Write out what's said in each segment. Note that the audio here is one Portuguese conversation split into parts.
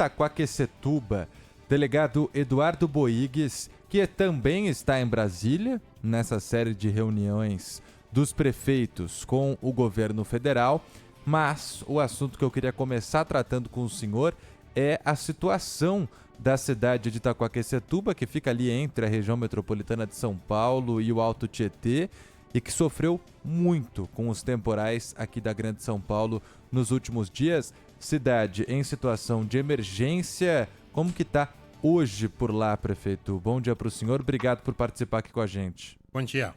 Itaquaquecetuba, delegado Eduardo Boigues, que também está em Brasília, nessa série de reuniões dos prefeitos com o governo federal, mas o assunto que eu queria começar tratando com o senhor é a situação da cidade de Itaquaquecetuba, que fica ali entre a região metropolitana de São Paulo e o Alto Tietê, e que sofreu muito com os temporais aqui da Grande São Paulo nos últimos dias. Cidade em situação de emergência. Como que tá hoje por lá, prefeito? Bom dia para o senhor, obrigado por participar aqui com a gente. Bom dia.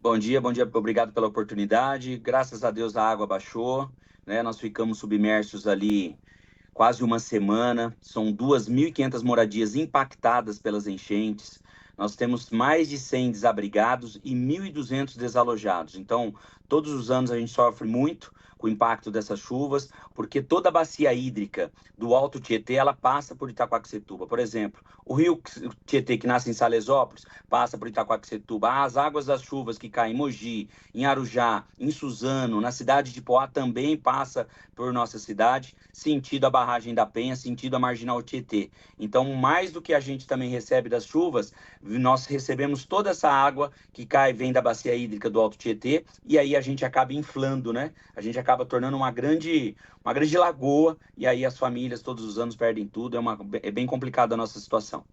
Bom dia, obrigado pela oportunidade. Graças a Deus a água baixou, né? Nós ficamos submersos ali quase uma semana. São 2.500 moradias impactadas pelas enchentes. Nós temos mais de 100 desabrigados e 1.200 desalojados. Então, todos os anos a gente sofre muito com o impacto dessas chuvas, porque toda a bacia hídrica do Alto Tietê, ela passa por Itaquaquecetuba. Por exemplo, o rio Tietê, que nasce em Salesópolis, passa por Itaquaquecetuba. As águas das chuvas que caem em Mogi, em Arujá, em Suzano, na cidade de Poá, também passa por nossa cidade, sentido a barragem da Penha, sentido a marginal Tietê. Então, mais do que a gente também recebe das chuvas, nós recebemos toda essa água que cai, vem da bacia hídrica do Alto Tietê, e aí a gente acaba inflando, né? A gente acaba tornando uma grande lagoa, e aí as famílias todos os anos perdem tudo. É bem complicada a nossa situação.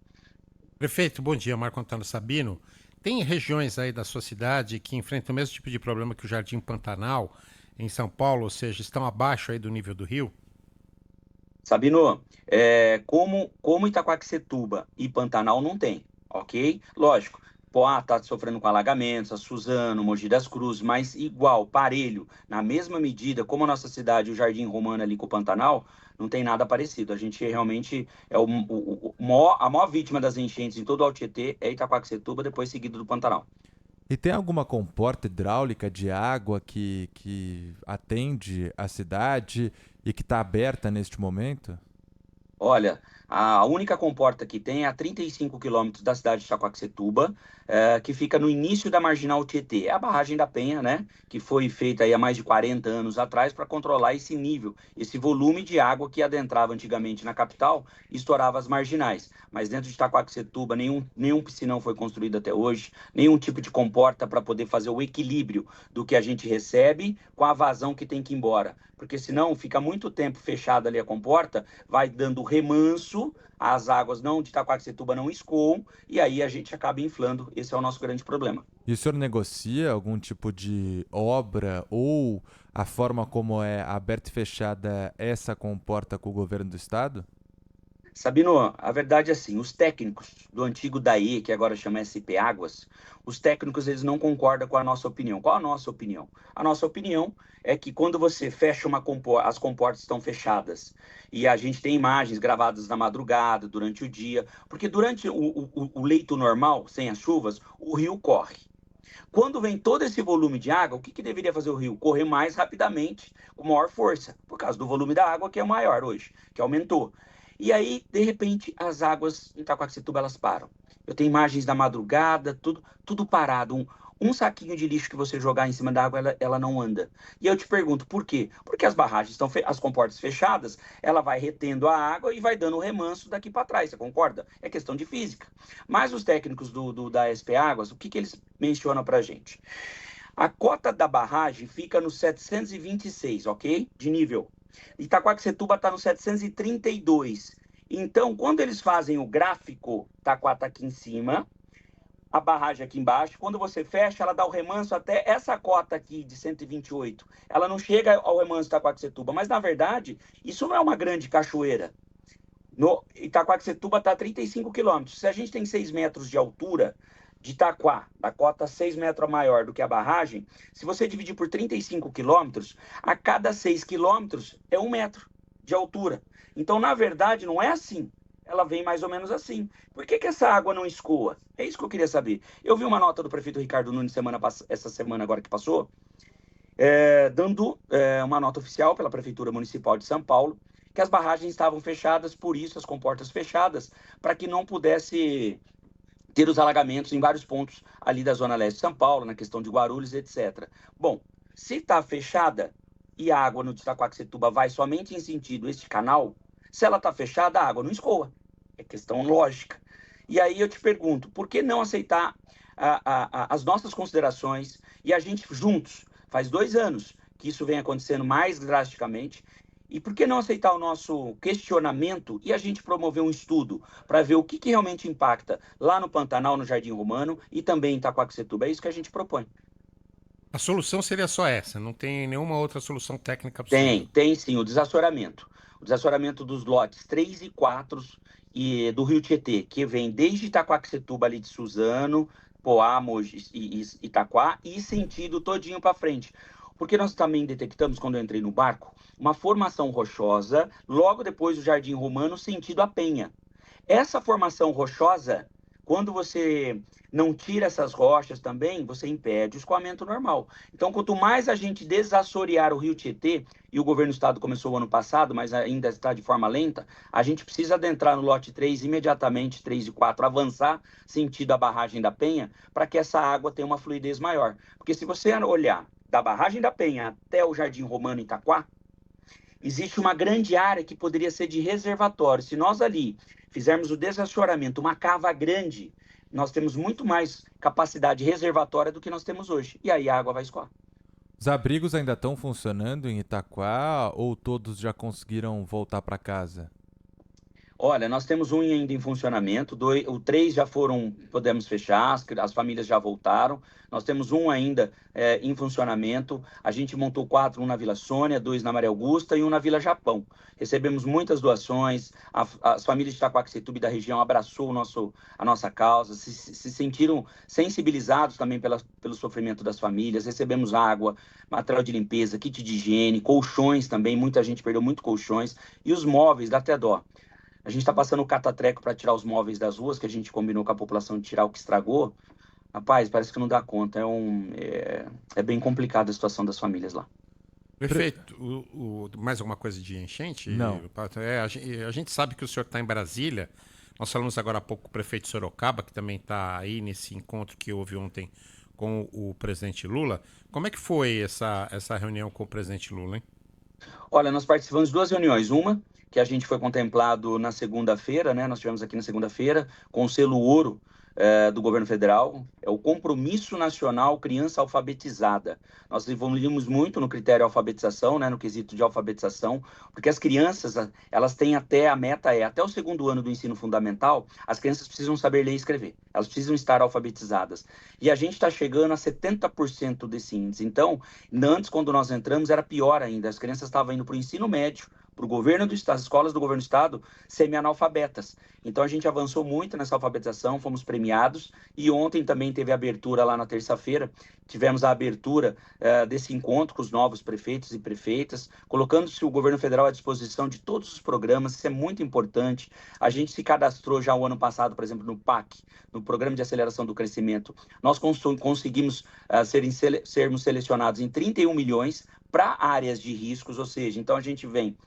Prefeito, bom dia. Marco Antônio Sabino. Tem regiões aí da sua cidade que enfrentam o mesmo tipo de problema que o Jardim Pantanal, em São Paulo, ou seja, estão abaixo aí do nível do rio? Sabino, como Itaquaquecetuba e Pantanal não tem, ok? Lógico, Poá está sofrendo com alagamentos, a Suzano, Mogi das Cruzes, mas igual, parelho, na mesma medida, como a nossa cidade, o Jardim Romano ali com o Pantanal, não tem nada parecido. A gente realmente é a maior vítima das enchentes em todo o Alto Tietê é Itaquaquecetuba, depois seguido do Pantanal. E tem alguma comporta hidráulica de água que atende a cidade e que está aberta neste momento? Olha, a única comporta que tem é a 35 quilômetros da cidade de Itaquaquecetuba, que fica no início da marginal Tietê. É a barragem da Penha, né? Que foi feita aí há mais de 40 anos atrás para controlar esse nível, esse volume de água que adentrava antigamente na capital e estourava as marginais. Mas dentro de Itaquaquecetuba, nenhum piscinão foi construído até hoje, nenhum tipo de comporta para poder fazer o equilíbrio do que a gente recebe com a vazão que tem que ir embora. Porque senão fica muito tempo fechada ali a comporta, vai dando remanso, as águas não de Itaquaquecetuba não escoam, e aí a gente acaba inflando. Esse é o nosso grande problema. E o senhor negocia algum tipo de obra ou a forma como é aberta e fechada essa comporta com o governo do estado? Sabino, a verdade é assim, os técnicos do antigo DAE, que agora chama SP Águas, os técnicos eles não concordam com a nossa opinião. Qual a nossa opinião? A nossa opinião é que quando você fecha as comportas estão fechadas e a gente tem imagens gravadas na madrugada, durante o dia, porque durante o leito normal, sem as chuvas, o rio corre. Quando vem todo esse volume de água, o que deveria fazer o rio? Correr mais rapidamente, com maior força, por causa do volume da água que é maior hoje, que aumentou. E aí, de repente, as águas em Itaquaquecetuba, elas param. Eu tenho imagens da madrugada, tudo parado. Um saquinho de lixo que você jogar em cima da água, ela não anda. E eu te pergunto, por quê? Porque as barragens estão, as comportas fechadas, ela vai retendo a água e vai dando o remanso daqui para trás, você concorda? É questão de física. Mas os técnicos da SP Águas, o que eles mencionam para a gente? A cota da barragem fica no 726, ok? De nível. Itaquaquecetuba está no 732. Então, quando eles fazem o gráfico, Itaquá está aqui em cima, a barragem aqui embaixo, quando você fecha, ela dá o remanso até essa cota aqui de 128. Ela não chega ao remanso de Itaquaquecetuba, mas na verdade, isso não é uma grande cachoeira. No Itaquaquecetuba está a 35 quilômetros. Se a gente tem 6 metros de altura de Itaquá, da cota 6 metros maior do que a barragem, se você dividir por 35 quilômetros, a cada 6 quilômetros é 1 metro de altura. Então, na verdade, não é assim. Ela vem mais ou menos assim. Por que essa água não escoa? É isso que eu queria saber. Eu vi uma nota do prefeito Ricardo Nunes essa semana agora que passou, dando uma nota oficial pela Prefeitura Municipal de São Paulo, que as barragens estavam fechadas, por isso as comportas fechadas, para que não pudesse ter os alagamentos em vários pontos ali da Zona Leste de São Paulo, na questão de Guarulhos, etc. Bom, se está fechada e a água no Itaquaquecetuba vai somente em sentido este canal, Se ela está fechada, a água não escoa. É questão lógica. E aí eu te pergunto, por que não aceitar as nossas considerações e a gente juntos, faz 2 anos que isso vem acontecendo mais drasticamente, e por que não aceitar o nosso questionamento e a gente promover um estudo para ver o que realmente impacta lá no Pantanal, no Jardim Romano e também em Itaquaquecetuba? É isso que a gente propõe. A solução seria só essa, não tem nenhuma outra solução técnica possível. Tem sim, o desassoramento. O desassoramento dos lotes 3 e 4 do Rio Tietê, que vem desde Itaquaquecetuba ali de Suzano, Poá, Mogi e Itaquá, e sentido todinho para frente. Porque nós também detectamos, quando eu entrei no barco, uma formação rochosa, logo depois do Jardim Romano, sentido a Penha. Essa formação rochosa, quando você não tira essas rochas também, você impede o escoamento normal. Então, quanto mais a gente desassorear o Rio Tietê, e o governo do estado começou o ano passado, mas ainda está de forma lenta, a gente precisa adentrar no lote 3 imediatamente, 3 e 4, avançar sentido a barragem da Penha, para que essa água tenha uma fluidez maior. Porque se você olhar da barragem da Penha até o Jardim Romano em Itaquá, existe uma grande área que poderia ser de reservatório. Se nós ali fizermos o desassoramento, uma cava grande, nós temos muito mais capacidade reservatória do que nós temos hoje. E aí a água vai escoar. Os abrigos ainda estão funcionando em Itaquá ou todos já conseguiram voltar para casa? Olha, nós temos um ainda em funcionamento, o 3 já foram, podemos fechar, as famílias já voltaram. Nós temos um ainda em funcionamento. A gente montou 4, um na Vila Sônia, 2 na Maria Augusta e um na Vila Japão. Recebemos muitas doações, as famílias de Itaquaquecetuba e da região abraçou a nossa causa, se sentiram sensibilizados também pelo sofrimento das famílias. Recebemos água, material de limpeza, kit de higiene, colchões também, muita gente perdeu muito colchões, e os móveis, dá até dó. A gente está passando o catatreco para tirar os móveis das ruas, que a gente combinou com a população de tirar o que estragou. Rapaz, parece que não dá conta. É bem complicada a situação das famílias lá. Prefeito, mais alguma coisa de enchente? Não. A gente sabe que o senhor está em Brasília. Nós falamos agora há pouco com o prefeito de Sorocaba, que também está aí nesse encontro que houve ontem com o presidente Lula. Como é que foi essa reunião com o presidente Lula, hein? Olha, nós participamos de 2 reuniões. Uma, que a gente foi contemplado na segunda-feira, né? Nós tivemos aqui na segunda-feira, com o selo ouro do governo federal, é o Compromisso Nacional Criança Alfabetizada. Nós evoluímos muito no critério alfabetização, né, no quesito de alfabetização, porque as crianças, elas têm a meta até o 2º ano do ensino fundamental, as crianças precisam saber ler e escrever, elas precisam estar alfabetizadas. E a gente está chegando a 70% desse índice. Então, antes, quando nós entramos, era pior ainda, as crianças estavam indo para o ensino médio, para o governo do estado, as escolas do governo do estado semi-analfabetas. Então a gente avançou muito nessa alfabetização, fomos premiados, e ontem também teve a abertura lá na terça-feira, tivemos a abertura desse encontro com os novos prefeitos e prefeitas, colocando-se o governo federal à disposição de todos os programas, isso é muito importante. A gente se cadastrou já o ano passado, por exemplo, no PAC, no Programa de Aceleração do Crescimento. Nós conseguimos sermos selecionados em 31 milhões para áreas de riscos, ou seja, então a gente vem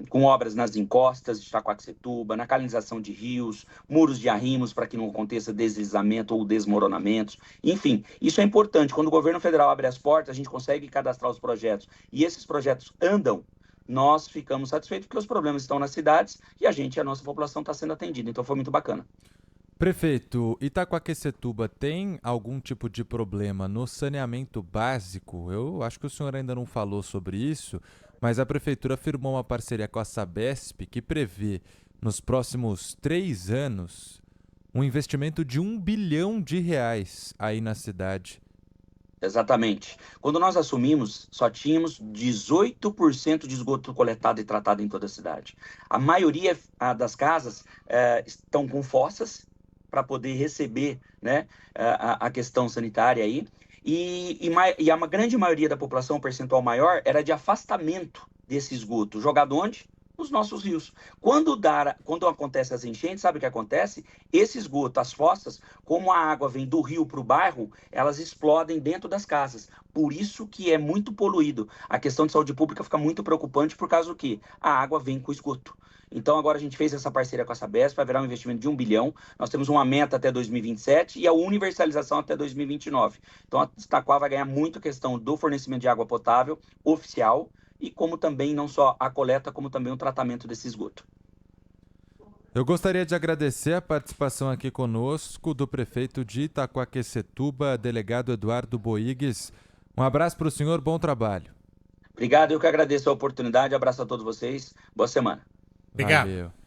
com obras nas encostas de Itaquaquecetuba, na canalização de rios, muros de arrimos para que não aconteça deslizamento ou desmoronamentos. Enfim, isso é importante. Quando o governo federal abre as portas, a gente consegue cadastrar os projetos e esses projetos andam, nós ficamos satisfeitos porque os problemas estão nas cidades e a nossa população está sendo atendida. Então foi muito bacana. Prefeito, Itaquaquecetuba tem algum tipo de problema no saneamento básico? Eu acho que o senhor ainda não falou sobre isso, mas a prefeitura firmou uma parceria com a Sabesp que prevê, nos próximos 3 anos, um investimento de R$ 1 bilhão aí na cidade. Exatamente. Quando nós assumimos, só tínhamos 18% de esgoto coletado e tratado em toda a cidade. A maioria das casas estão com fossas para poder receber, né, a questão sanitária aí. E a grande maioria da população, um percentual maior, era de afastamento desse esgoto. Jogado onde? Nos nossos rios. Quando acontece as enchentes, sabe o que acontece? Esse esgoto, as fossas, como a água vem do rio para o bairro, elas explodem dentro das casas. Por isso que é muito poluído. A questão de saúde pública fica muito preocupante por causa do que a água vem com esgoto. Então agora a gente fez essa parceria com a Sabesp, vai virar um investimento de R$ 1 bilhão. Nós temos uma meta até 2027 e a universalização até 2029. Então a Itaquá vai ganhar muito a questão do fornecimento de água potável oficial, e como também não só a coleta, como também o tratamento desse esgoto. Eu gostaria de agradecer a participação aqui conosco do prefeito de Itaquaquecetuba, delegado Eduardo Boigues. Um abraço para o senhor, bom trabalho. Obrigado, eu que agradeço a oportunidade, abraço a todos vocês, boa semana. Obrigado. Valeu.